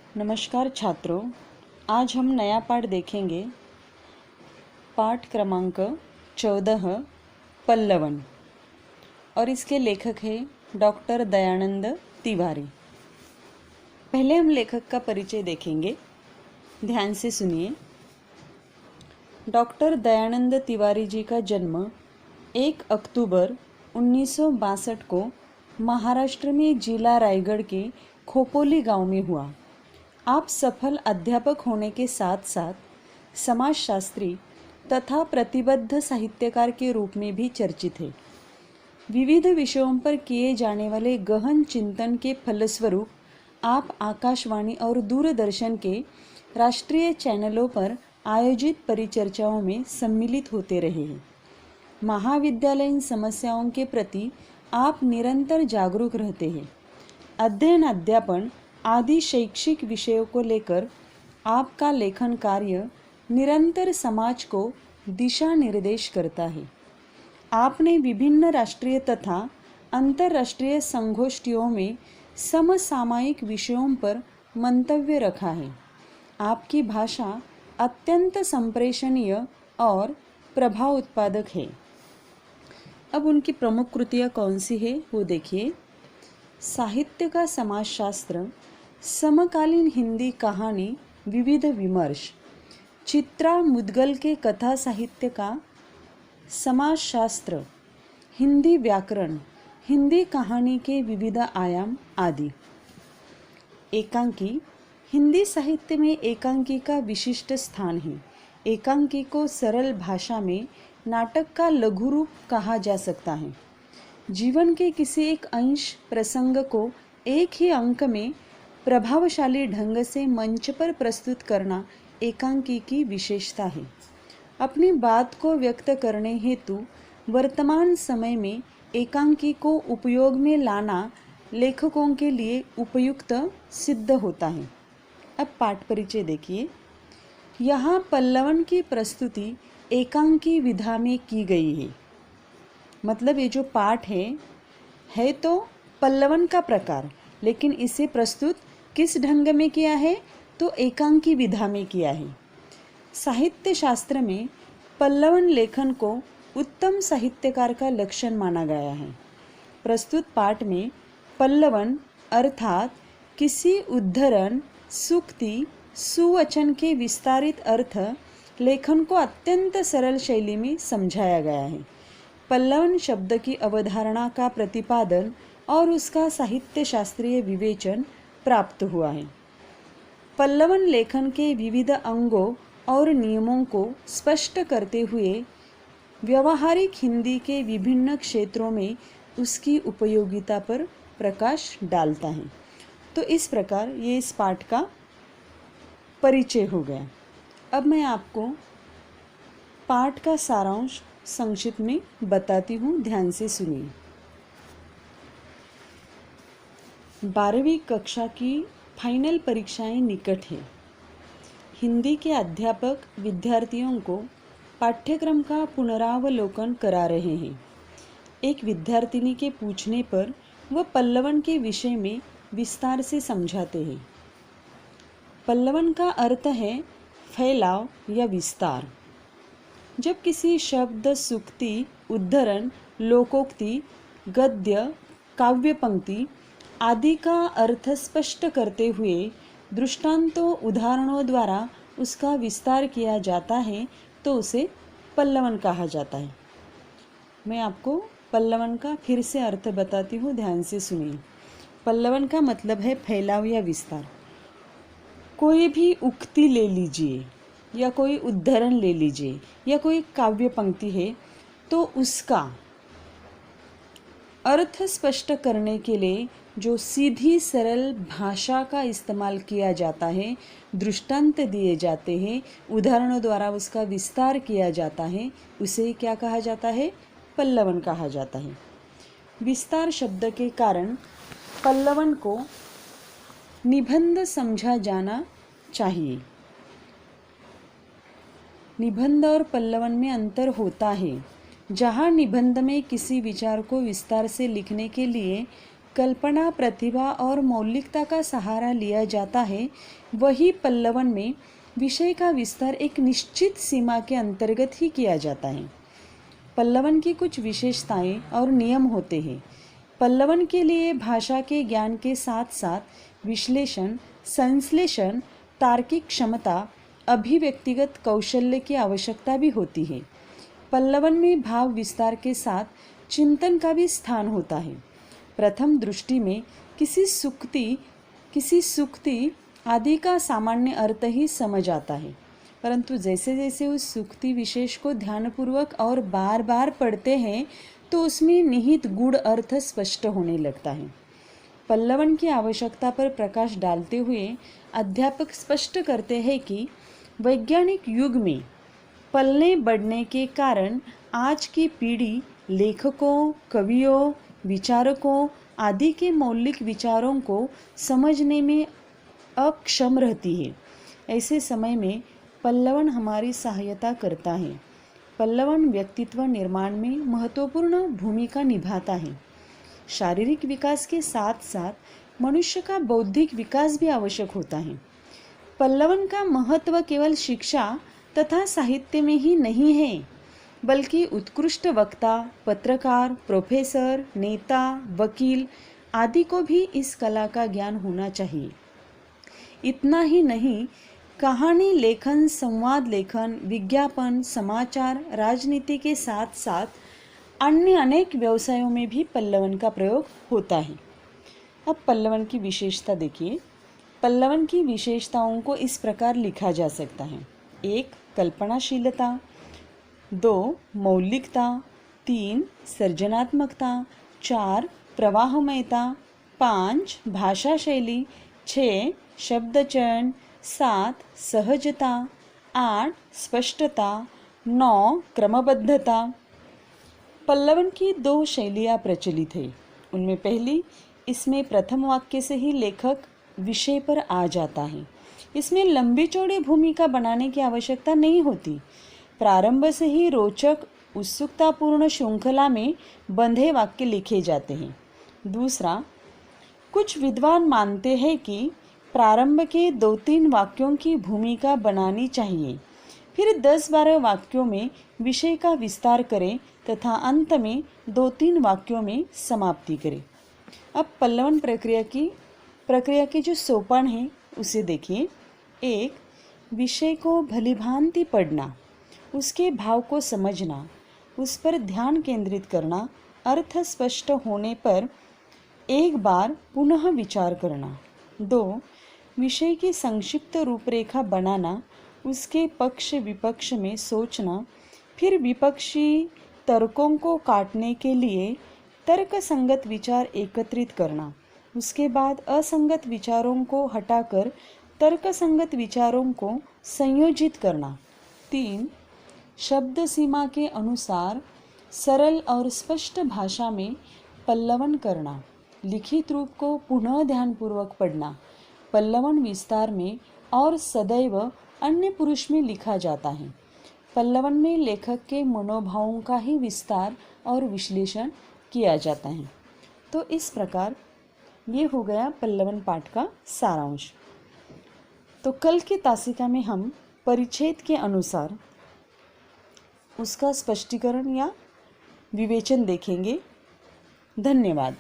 नमस्कार छात्रों, आज हम नया पाठ देखेंगे। पाठ क्रमांक 14 पल्लवन और इसके लेखक हैं डॉक्टर दयानंद तिवारी। पहले हम लेखक का परिचय देखेंगे, ध्यान से सुनिए। डॉक्टर दयानंद तिवारी जी का जन्म 1 अक्टूबर 1962 को महाराष्ट्र में जिला रायगढ़ के खोपोली गांव में हुआ। आप सफल अध्यापक होने के साथ साथ समाजशास्त्री तथा प्रतिबद्ध साहित्यकार के रूप में भी चर्चित हैं। विविध विषयों पर किए जाने वाले गहन चिंतन के फलस्वरूप आप आकाशवाणी और दूरदर्शन के राष्ट्रीय चैनलों पर आयोजित परिचर्चाओं में सम्मिलित होते रहे हैं। महाविद्यालयीन समस्याओं के प्रति आप निरंतर जागरूक रहते हैं। अध्ययन अध्यापन आदि शैक्षिक विषयों को लेकर आपका लेखन कार्य निरंतर समाज को दिशा निर्देश करता है। आपने विभिन्न राष्ट्रीय तथा अंतर्राष्ट्रीय संगोष्ठियों में समसामयिक विषयों पर मंतव्य रखा है। आपकी भाषा अत्यंत संप्रेषणीय और प्रभाव उत्पादक है। अब उनकी प्रमुख कृतियाँ कौन सी है वो देखिए। साहित्य का समाजशास्त्र, समकालीन हिंदी कहानी विविध विमर्श, चित्रा मुदगल के कथा साहित्य का समाजशास्त्र, हिंदी व्याकरण, हिंदी कहानी के विविध आयाम आदि। एकांकी, हिंदी साहित्य में एकांकी का विशिष्ट स्थान है। एकांकी को सरल भाषा में नाटक का लघु रूप कहा जा सकता है। जीवन के किसी एक अंश प्रसंग को एक ही अंक में प्रभावशाली ढंग से मंच पर प्रस्तुत करना एकांकी की विशेषता है। अपनी बात को व्यक्त करने हेतु वर्तमान समय में एकांकी को उपयोग में लाना लेखकों के लिए उपयुक्त सिद्ध होता है। अब पाठ परिचय देखिए। यहाँ पल्लवन की प्रस्तुति एकांकी विधा में की गई है। मतलब ये जो पाठ है तो पल्लवन का प्रकार, लेकिन इसे प्रस्तुत किस ढंग में किया है तो एकांकी विधा में किया है। साहित्य शास्त्र में पल्लवन लेखन को उत्तम साहित्यकार का लक्षण माना गया है। प्रस्तुत पाठ में पल्लवन अर्थात किसी उद्धरण, सूक्ति, सुवचन के विस्तारित अर्थ लेखन को अत्यंत सरल शैली में समझाया गया है। पल्लवन शब्द की अवधारणा का प्रतिपादन और उसका साहित्य शास्त्रीय विवेचन प्राप्त हुआ है। पल्लवन लेखन के विविध अंगों और नियमों को स्पष्ट करते हुए व्यावहारिक हिंदी के विभिन्न क्षेत्रों में उसकी उपयोगिता पर प्रकाश डालता है। तो इस प्रकार ये इस पाठ का परिचय हो गया। अब मैं आपको पाठ का सारांश संक्षिप्त में बताती हूँ, ध्यान से सुनिए। 12वीं कक्षा की फाइनल परीक्षाएं निकट है। हिंदी के अध्यापक विद्यार्थियों को पाठ्यक्रम का पुनरावलोकन करा रहे हैं। एक विद्यार्थिनी के पूछने पर वह पल्लवन के विषय में विस्तार से समझाते हैं। पल्लवन का अर्थ है फैलाव या विस्तार। जब किसी शब्द, सूक्ति, उद्धरण, लोकोक्ति, गद्य, काव्य पंक्ति आदि का अर्थ स्पष्ट करते हुए दृष्टांतों, उदाहरणों द्वारा उसका विस्तार किया जाता है तो उसे पल्लवन कहा जाता है। मैं आपको पल्लवन का फिर से अर्थ बताती हूँ, ध्यान से सुनिए। पल्लवन का मतलब है फैलाव या विस्तार। कोई भी उक्ति ले लीजिए या कोई उद्धरण ले लीजिए या कोई काव्य पंक्ति है तो उसका अर्थ स्पष्ट करने के लिए जो सीधी सरल भाषा का इस्तेमाल किया जाता है, दृष्टांत दिए जाते हैं, उदाहरणों द्वारा उसका विस्तार किया जाता है, उसे क्या कहा जाता है? पल्लवन कहा जाता है। विस्तार शब्द के कारण पल्लवन को निबंध समझा जाना चाहिए। निबंध और पल्लवन में अंतर होता है। जहाँ निबंध में किसी विचार को विस्तार से लिखने के लिए कल्पना, प्रतिभा और मौलिकता का सहारा लिया जाता है, वही पल्लवन में विषय का विस्तार एक निश्चित सीमा के अंतर्गत ही किया जाता है। पल्लवन की कुछ विशेषताएं और नियम होते हैं। पल्लवन के लिए भाषा के ज्ञान के साथ साथ विश्लेषण, संश्लेषण, तार्किक क्षमता, अभिव्यक्तिगत कौशल्य की आवश्यकता भी होती है। पल्लवन में भाव विस्तार के साथ चिंतन का भी स्थान होता है। प्रथम दृष्टि में किसी सूक्ति आदि का सामान्य अर्थ ही समझ आता है, परंतु जैसे जैसे उस सूक्ति विशेष को ध्यानपूर्वक और बार बार पढ़ते हैं तो उसमें निहित गूढ़ अर्थ स्पष्ट होने लगता है। पल्लवन की आवश्यकता पर प्रकाश डालते हुए अध्यापक स्पष्ट करते हैं कि वैज्ञानिक युग में पलने बढ़ने के कारण आज की पीढ़ी लेखकों, कवियों, विचारकों आदि के मौलिक विचारों को समझने में अक्षम रहती है। ऐसे समय में पल्लवन हमारी सहायता करता है। पल्लवन व्यक्तित्व निर्माण में महत्वपूर्ण भूमिका निभाता है। शारीरिक विकास के साथ साथ मनुष्य का बौद्धिक विकास भी आवश्यक होता है। पल्लवन का महत्व केवल शिक्षा तथा साहित्य में ही नहीं है, बल्कि उत्कृष्ट वक्ता, पत्रकार, प्रोफेसर, नेता, वकील आदि को भी इस कला का ज्ञान होना चाहिए। इतना ही नहीं, कहानी लेखन, संवाद लेखन, विज्ञापन, समाचार, राजनीति के साथ साथ अन्य अनेक व्यवसायों में भी पल्लवन का प्रयोग होता है। अब पल्लवन की विशेषता देखिए। पल्लवन की विशेषताओं को इस प्रकार लिखा जा सकता है: 1. कल्पनाशीलता, 2. मौलिकता, 3. सृजनात्मकता, 4. प्रवाहमयता, 5. भाषा शैली, 6. शब्द चयन, 7. सहजता, 8. स्पष्टता, 9. क्रमबद्धता। पल्लवन की 2 शैलियाँ प्रचलित है। उनमें पहली, इसमें प्रथम वाक्य से ही लेखक विषय पर आ जाता है। इसमें लंबी चौड़ी भूमिका बनाने की आवश्यकता नहीं होती। प्रारंभ से ही रोचक, उत्सुकतापूर्ण श्रृंखला में बंधे वाक्य लिखे जाते हैं। दूसरा, कुछ विद्वान मानते हैं कि प्रारंभ के 2-3 वाक्यों की भूमिका बनानी चाहिए, फिर 10-12 वाक्यों में विषय का विस्तार करें तथा अंत में 2-3 वाक्यों में समाप्ति करें। अब पल्लवन प्रक्रिया के जो सोपान हैं उसे देखिए। 1. विषय को भलीभांति पढ़ना, उसके भाव को समझना, उस पर ध्यान केंद्रित करना, अर्थ स्पष्ट होने पर एक बार पुनः विचार करना। 2. विषय की संक्षिप्त रूपरेखा बनाना, उसके पक्ष विपक्ष में सोचना, फिर विपक्षी तर्कों को काटने के लिए तर्कसंगत विचार एकत्रित करना, उसके बाद असंगत विचारों को हटाकर तर्कसंगत विचारों को संयोजित करना। 3. शब्द सीमा के अनुसार सरल और स्पष्ट भाषा में पल्लवन करना, लिखित रूप को पुनः ध्यानपूर्वक पढ़ना। पल्लवन विस्तार में और सदैव अन्य पुरुष में लिखा जाता है। पल्लवन में लेखक के मनोभावों का ही विस्तार और विश्लेषण किया जाता है। तो इस प्रकार ये हो गया पल्लवन पाठ का सारांश। तो कल की तासिका में हम परिच्छेद के अनुसार उसका स्पष्टीकरण या विवेचन देखेंगे। धन्यवाद।